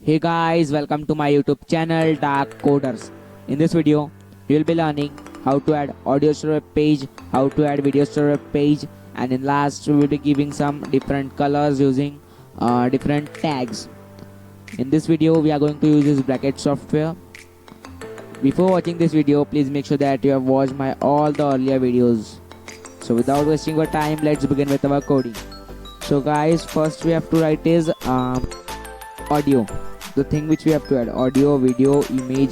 Hey guys, welcome to my YouTube channel Dark Coders. In this video, you will be learning how to add audio to a page, how to add videos to a page, and in last we will be giving some different colors using different tags. In this video, we are going to use this bracket software. Before watching this video, please make sure that you have watched my all the earlier videos. So without wasting your time, let's begin with our coding. So guys, first we have to write is audio. The thing which we have to add: audio, video, image.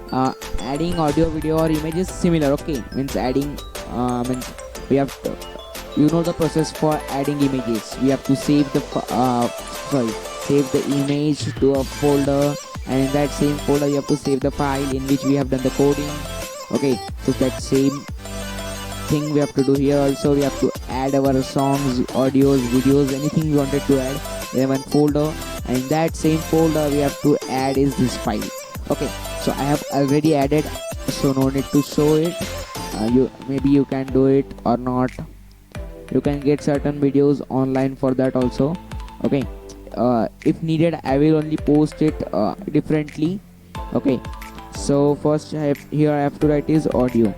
Adding audio, video or image is similar. Okay, means adding means we have to, the process for adding images. We have to save the save the image to a folder, and in that same folder you have to save the file in which we have done the coding. Okay, so that same thing we have to do here also. We have to add our songs, audios, videos, anything we wanted to add in one folder, and in that same folder we have to add is this file. Okay, so I have already added, so no need to show it. You can do it or not. You can get certain videos online for that also. Okay, if needed I will only post it differently. Okay, so first I have to write is audio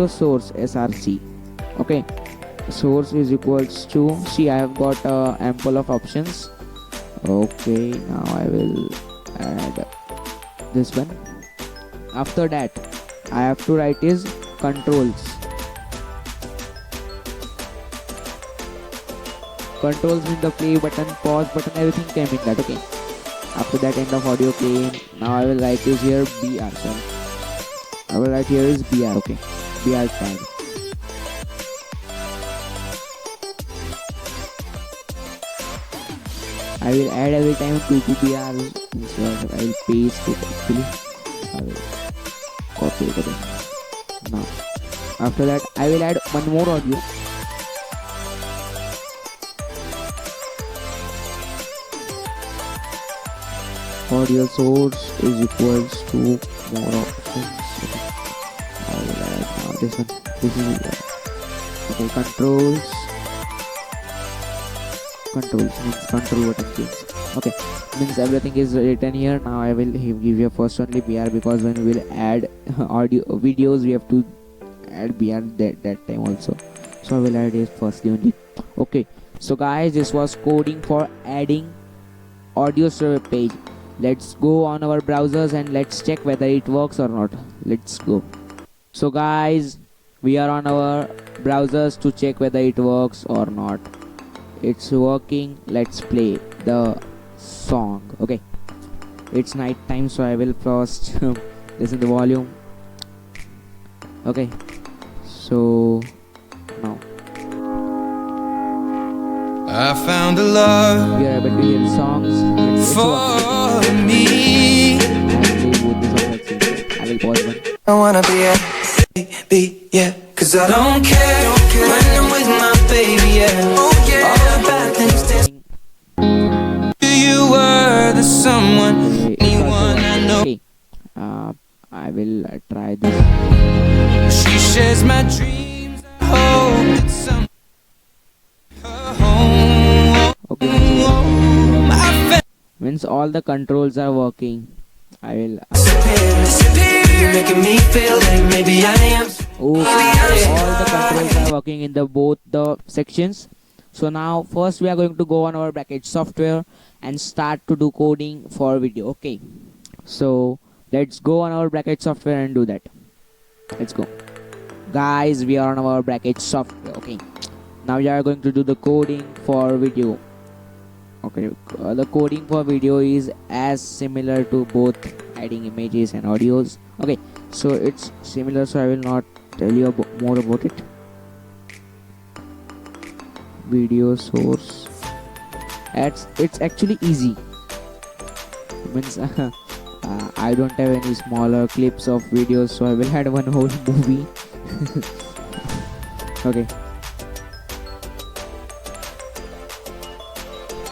source src. Okay, source is equals to, see I have got ample of options. Okay, now I will add this one. After that I have to write is controls in the play button, pause button, everything came in that. Okay, after that end of audio came. Now I will write is here br. Sorry, I will write here is br. Okay, br tag. I will add every time to br. I will paste it actually. I will copy it again. Now after that I will add one more audio. Audio source is equals to more options. Okay. I will add now this one. This is okay. Means control button keys. Okay, means everything is written here. Now I will give you first only br, because when we will add audio videos we have to add br that time also. So I will add it firstly only. Okay, so guys, this was coding for adding audio to a page. Let's go on our browsers and let's check whether it works or not. Let's go. So guys, we are on our browsers to check whether it works or not. It's working. Let's play the song. Okay, it's night time, so I will first listen the volume. Okay, so now I found a love we are able to hear songs. for me. I will pause one. I wanna be a baby, yeah. Cause I don't care when I'm with my baby, yeah. Oh yeah. All the bad things you were the someone, anyone I know. Okay, I will try this. She shares my dreams. I hope that some home. Okay, means all the controls are working. I will making me feel like maybe I am. okay, all the controls are working in the both the sections. So now first we are going to go on our bracket software and start to do coding for video. Okay, so let's go on our bracket software and do that. Let's go, guys. We are on our bracket software. Okay, now we are going to do the coding for video. Okay, the coding for video is as similar to both adding images and audios. Okay, so it's similar, so I will not tell you more about it. Video source, it's actually easy. Means I don't have any smaller clips of videos, so I will add one whole movie. Okay.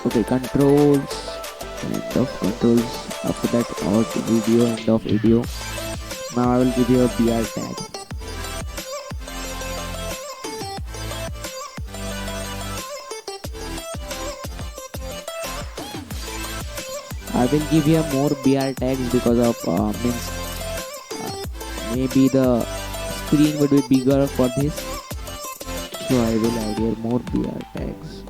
Okay, controls, end of controls. After that, out video, end of video. Now I will give you a br tag. I will give here more BR tags because of maybe the screen would be bigger for this, so I will add here more BR tags.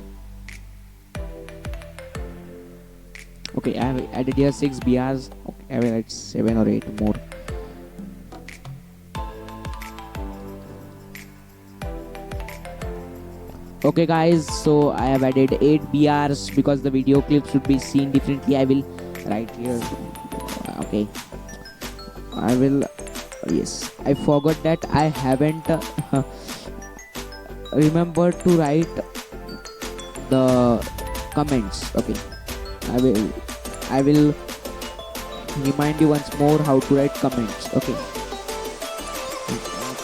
Okay, I have added here 6 BRs. Okay, I will add 7 or 8 more. Okay guys, so I have added 8 BRs because the video clip should be seen differently. I will write here. Okay, I will. Yes, I forgot that I haven't remembered to write the comments. Okay, I will remind you once more how to write comments. Okay,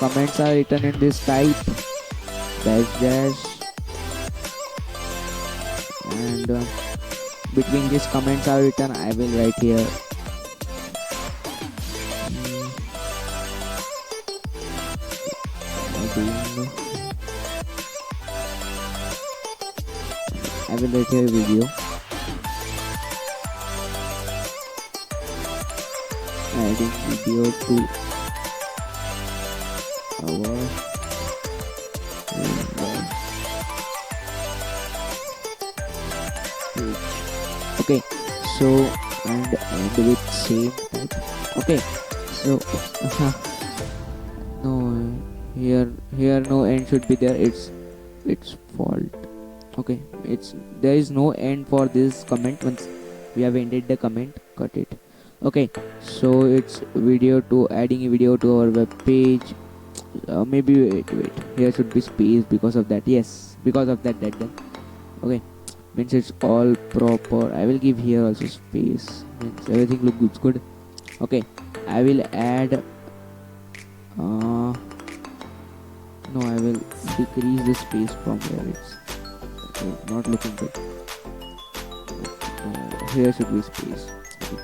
comments are written in this type dash dash, and between these comments are written, I will write here I will write here video, adding video to our page. Okay, so and with same type. Okay, so no, here no end should be there. It's fault. Okay, there is no end for this comment. Once we have ended the comment, cut it. Okay, so it's video to adding a video to our web page. Maybe wait, here should be space because of that. Yes, because of that then. Okay, means it's all proper. I will give here also space, means everything looks good. Okay, I will add no, I will decrease the space from where it's not looking good. Here should be space. Okay.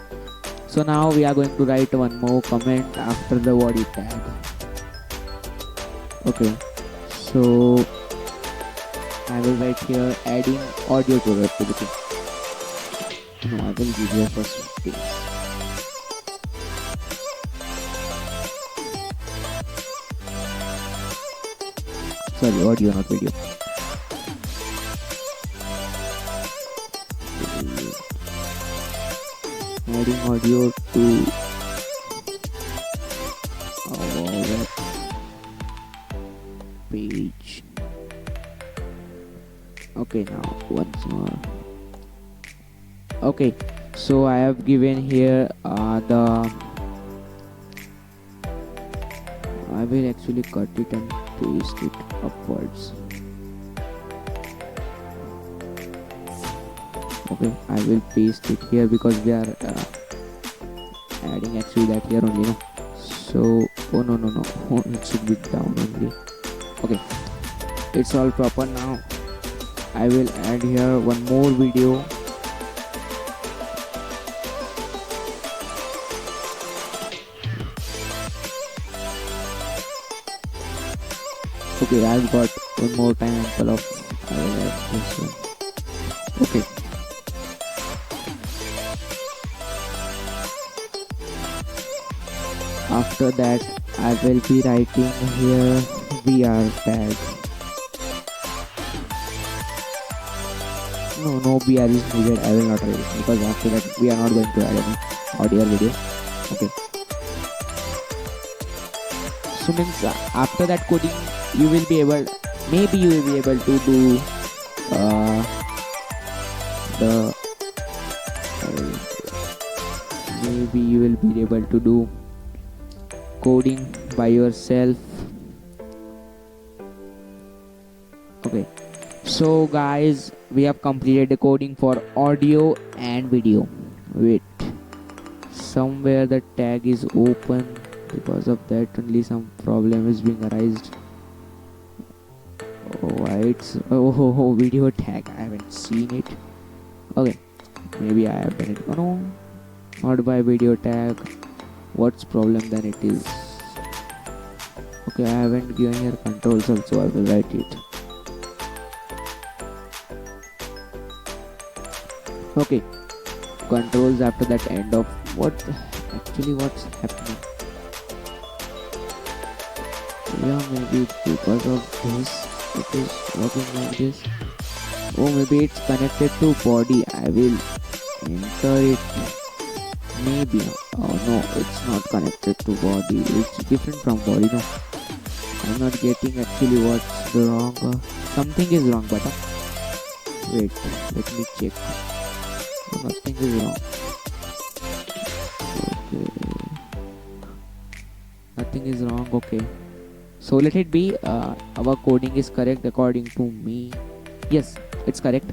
So now we are going to write one more comment after the body tag. Okay, so I will write here adding audio to the activity. No, I will give here first space. Sorry, audio, not video. Adding audio to our web page. Okay, now once more. Okay, so I have given here I will actually cut it and paste it upwards. Okay, I will paste it here because we are adding actually that here only, no? So no, it should be down only. Okay, it's all proper now. I will add here one more video. Okay, I've got one more time ample of I will add this one. Okay, after that I will be writing here VR tag. No BR is needed. I will not write it because after that we are not going to add any audio or video. Okay, so means after that coding you will be able, maybe you will be able to do maybe you will be able to do coding by yourself. Okay, so guys, we have completed the coding for audio and video. Wait, somewhere the tag is open, because of that only some problem is being arised. Oh, video tag, I haven't seen it. Okay, maybe I have done it. Oh no, not by video tag. What's problem then it is? Okay, I haven't given here controls also. I will write it. Okay, controls after that end of what's happening. Yeah, maybe because of this it is working like this. Oh, maybe it's connected to body. I will enter it. Maybe. Oh no, it's not connected to body. It's different from body. No, I'm not getting actually what's the wrong. Something is wrong, but wait, let me check. No, nothing is wrong. Okay, nothing is wrong. Okay, so let it be. Our coding is correct according to me. Yes, it's correct.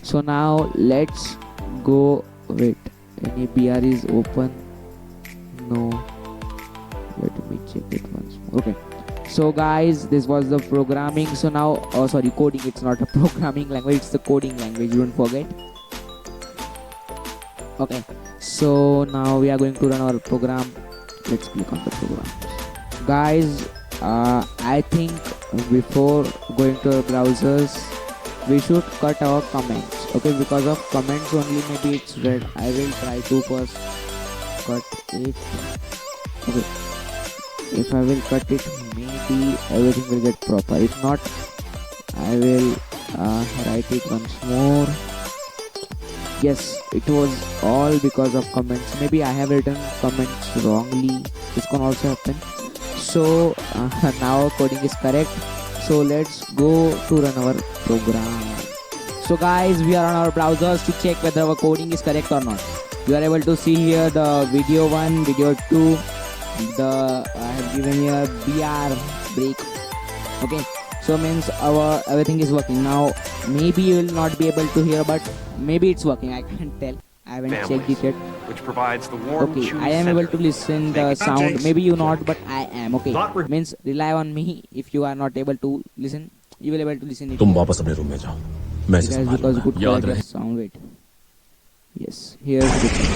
So now let's go. Wait, any BR is open? No. Let me check it once more. Okay. So guys, this was the programming. So now, oh sorry, coding. It's not a programming language. It's the coding language. Don't forget. Okay. So now we are going to run our program. Let's click on the program. Guys, I think before going to our browsers, we should cut our comments. Okay, because of comments only maybe it's red. I will try to first cut it. Okay, if I will cut it, maybe everything will get proper. If not, I will write it once more. Yes, it was all because of comments. Maybe I have written comments wrongly. This can also happen. So now coding is correct. So let's go to run our program. So guys, we are on our browsers to check whether our coding is correct or not. You are able to see here the video 1, video 2. I have given here BR break. Okay, so means our everything is working now. Maybe you will not be able to hear, but maybe it's working. I can't tell. I haven't checked it yet. Which provides the warm, okay, chewy I am able to listen the sound. James. Maybe you not, but I am. Okay, means rely on me. If you are not able to listen, you will able to listen it. तुम वापस अपने room में जाओ मैं इसे Guys, because संभालूंगा good याद quality रहे of sound. Wait. Yes, here's the thing.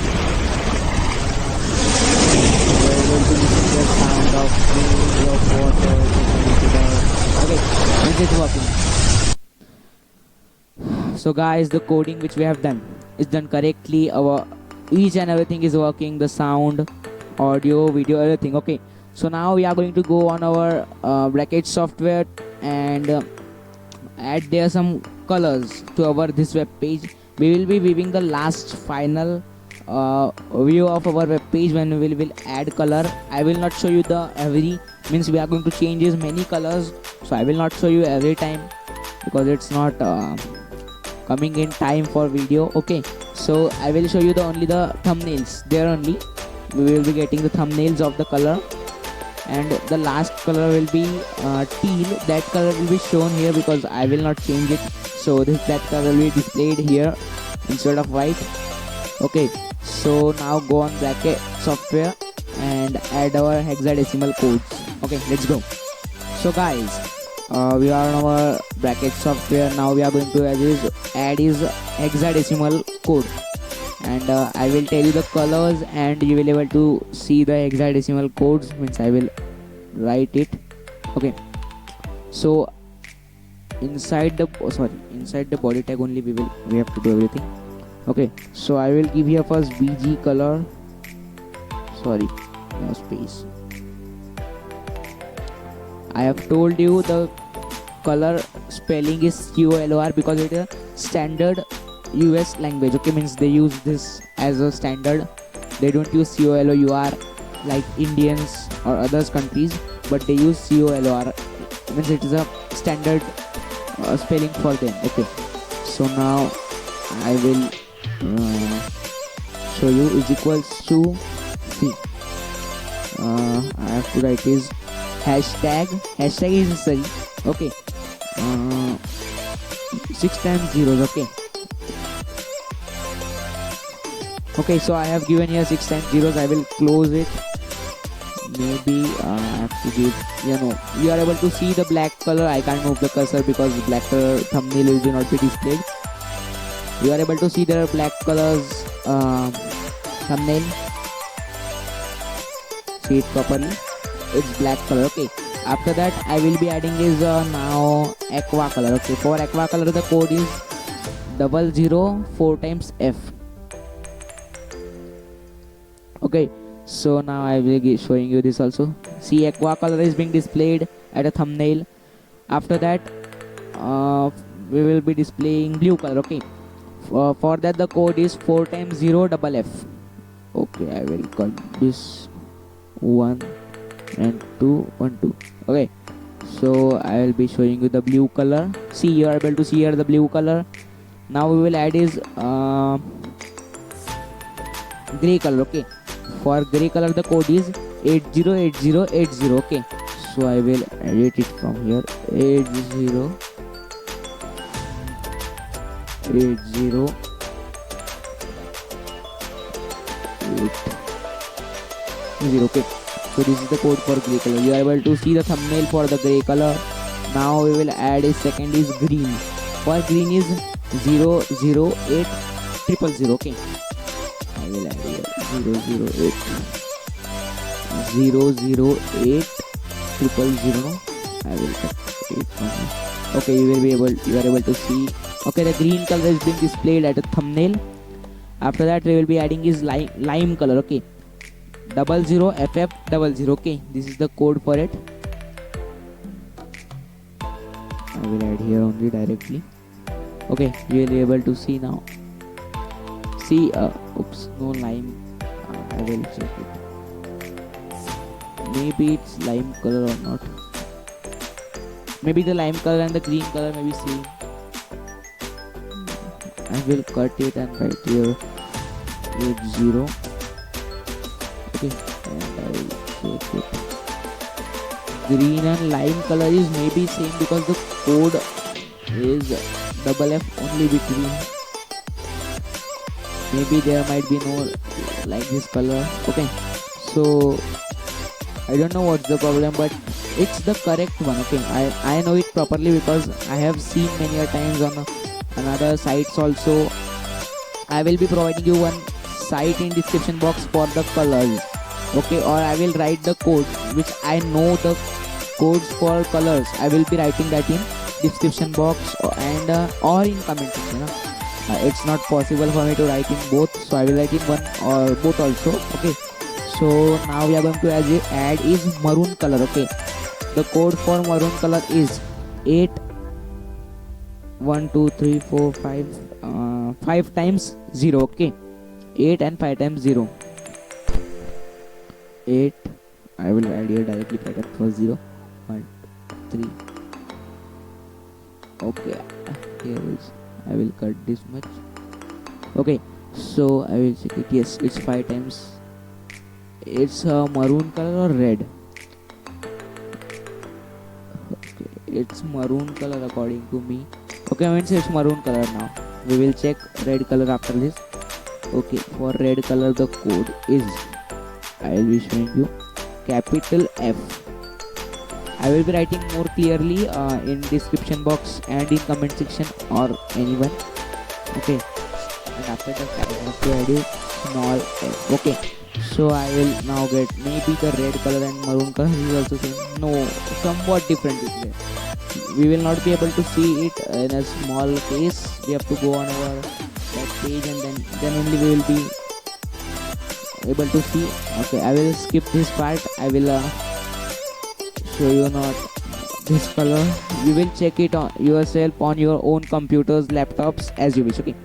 You are able to listen the sound of rain, of water, into the. Okay, means it's working. So guys, the coding which we have done is done correctly. Our each and everything is working. The sound, audio, video, everything. Okay. So now we are going to go on our bracket software and add there some colors to our this web page. We will be viewing the last final view of our web page when we will add color. I will not show you the every means we are going to change many colors. So I will not show you every time because it's not coming in time for video. Okay, so I will show you only the thumbnails. There only we will be getting the thumbnails of the color, and the last color will be teal. That color will be shown here because I will not change it. So that color will be displayed here instead of white. Okay, so now go on bracket software and add our hexadecimal codes. Okay, let's go. So guys, we are on our bracket software. Now we are going to add his hexadecimal code, and I will tell you the colors and you will be able to see the hexadecimal codes. Means I will write it. Okay, so inside the body tag only we have to do everything. Okay, so I will give here first BG color. Sorry, no space. I have told you the color spelling is COLOR because it is a standard US language. Okay, means they use this as a standard. They don't use COLOUR like Indians or others countries, but they use COLOR. Means it is a standard spelling for them. Okay, so now I will show you is equals to see. I have to write is hashtag is necessary. Okay, 6 times zeros. Okay, so I have given here 6 times zeros. I will close it. Maybe I have to give, you are able to see the black color. I can't move the cursor because the black color thumbnail will not be displayed. You are able to see the black colors thumbnail. See it properly. It's black color. Okay, after that I will be adding is now aqua color. Okay, for aqua color the code is 004 times F. Okay, so now I will be showing you this also. See, aqua color is being displayed at a thumbnail. After that, uh, we will be displaying blue color. Okay, for that the code is 4 times 0 double F. Okay, I will cut this 1 and 2 1 2. Okay, so I will be showing you the blue color. See, you are able to see here the blue color. Now we will add is gray color. Okay, for gray color the code is 808080. Okay, so I will edit it from here. 8080. Okay, so this is the code for gray color. You are able to see the thumbnail for the gray color. Now we will add a second is green. For green is 008 triple 0. Okay, I will add here 008 triple 0. No? I will cut it from here. Okay, you are able to see. Okay, the green color is being displayed at a thumbnail. After that we will be adding is lime color. Okay, 00FF00. Okay, this is the code for it. I will add here only directly. Okay, you will be able to see now. See, oops, no lime. I will check it. Maybe it's lime color or not. Maybe the lime color and the green color may be same. I will cut it and write here 80. Okay, and I will check it. Green and lime color is maybe same because the code is double F only between. Maybe there might be no like this color. Okay, so I don't know what's the problem, but it's the correct one. Okay, I know it properly because I have seen many a times on another sites also. I will be providing you one site in description box for the colors. Okay, or I will write the code which I know the codes for colors. I will be writing that in description box and or in comment section. It's not possible for me to write in both, so I will write in one or both also. Okay, so now we are going to add is maroon color. Okay, the code for maroon color is 8 1 2 3 4 5 times 0. Okay, 8 and 5 times 0. 8. I will add here directly 5 times for 0. 1 3. Okay, here is. I will cut this much. Okay, so I will check it. Yes, it's 5 times. It's maroon color or red. Okay, it's maroon color according to me. Okay, means it's maroon color now. We will check red color after this. Okay, for red color the code is, I will be showing you, capital F. I will be writing more clearly in description box and in comment section or anyone. Okay, and after that I have to add a small F. Okay, so I will now get maybe the red color and maroon color is also same. No, somewhat different is there. We will not be able to see it in a small case. We have to go on our that page and then only we will be able to see. Okay, I will skip this part. I will show you not this color. You will check it on yourself on your own computers, laptops as you wish. Okay,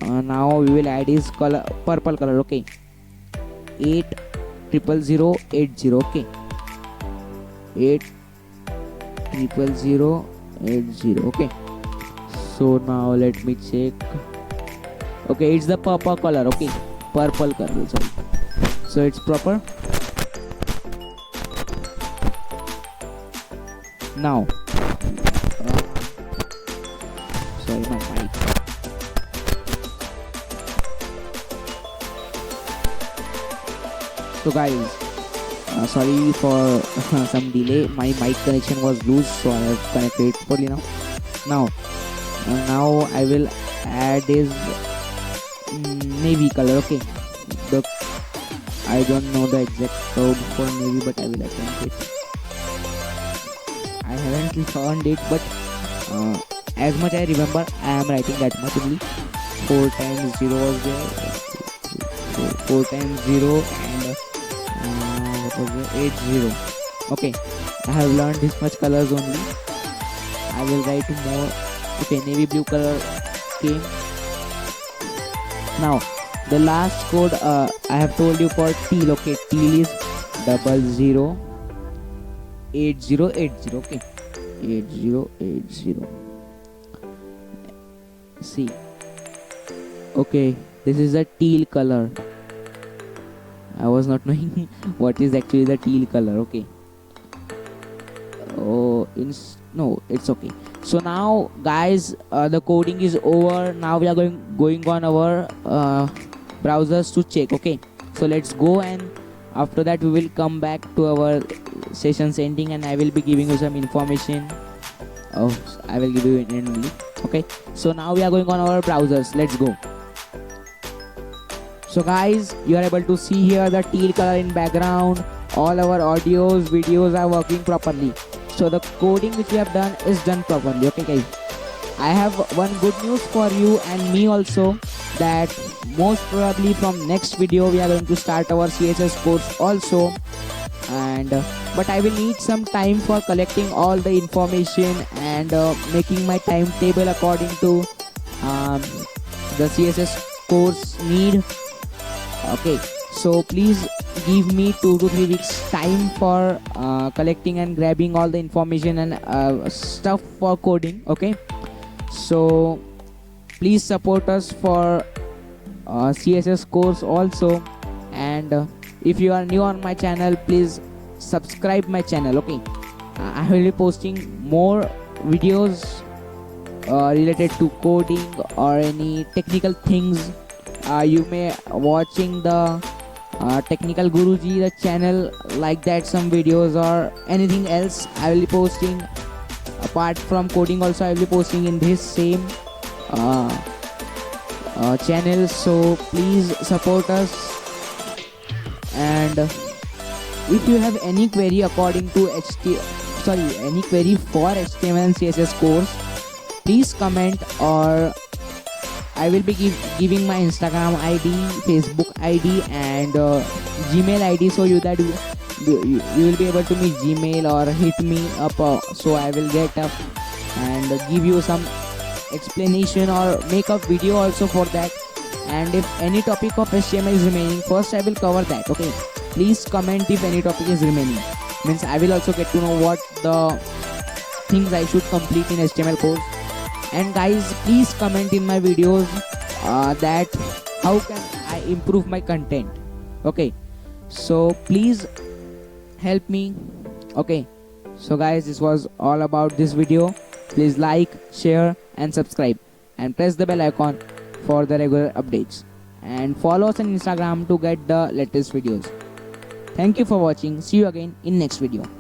now we will add is color, purple color. Okay, 8008080. Okay, 8008080. Okay, so now let me check. Okay, it's the purple color. Okay, purple color, sorry. So it's proper. Now sorry, my mic. So guys, sorry for some delay. My mic connection was loose, so I have connected it fully now. Now I will add is navy color. Okay, I don't know the exact code for navy, but I will attempt it. I haven't found it, but as much I remember, I am writing that much only. 4 times 0 was there. 4 times 0 and what was it? 8 0. Okay, I have learned this much colors only. I will write more. Okay, navy blue color came. Now the last code I have told you for teal. Okay, teal is 00 8080. Okay, 8080. See, okay, this is a teal color. I was not knowing what is actually the teal color. Okay. Oh, no, it's okay. So now, guys, the coding is over. Now we are going on our browsers to check. Okay. So let's go, and after that we will come back to our session's ending, and I will be giving you some information. Oh, I will give you it only. Okay. So now we are going on our browsers. Let's go. So guys, you are able to see here the teal color in background. All our audios, videos are working properly. So the coding which we have done is done properly. Okay guys, I have one good news for you and me also, that most probably from next video we are going to start our CSS course also, and but I will need some time for collecting all the information and making my timetable according to the CSS course need. Okay, so please give me 2 to 3 weeks time for collecting and grabbing all the information and stuff for coding. Okay, so please support us for CSS course also, and if you are new on my channel, please subscribe my channel. Okay, I will be posting more videos related to coding or any technical things. You may watching the Technical Guruji the channel, like that, some videos or anything else I will be posting. Apart from coding also I will be posting in this same channel. So please support us, and if you have any query according to any query for HTML and CSS course, please comment, or I will be giving my Instagram ID, Facebook ID and Gmail ID, so you will be able to meet Gmail or hit me up, so I will get up and give you some explanation or make a video also for that. And if any topic of HTML is remaining, first I will cover that. Okay, please comment if any topic is remaining, means I will also get to know what the things I should complete in HTML course. And guys, please comment in my videos that how can I improve my content. Okay, so please help me. Okay, so guys, this was all about this video. Please like, share and subscribe, and press the bell icon for the regular updates, and follow us on Instagram to get the latest videos. Thank you for watching. See you again in next video.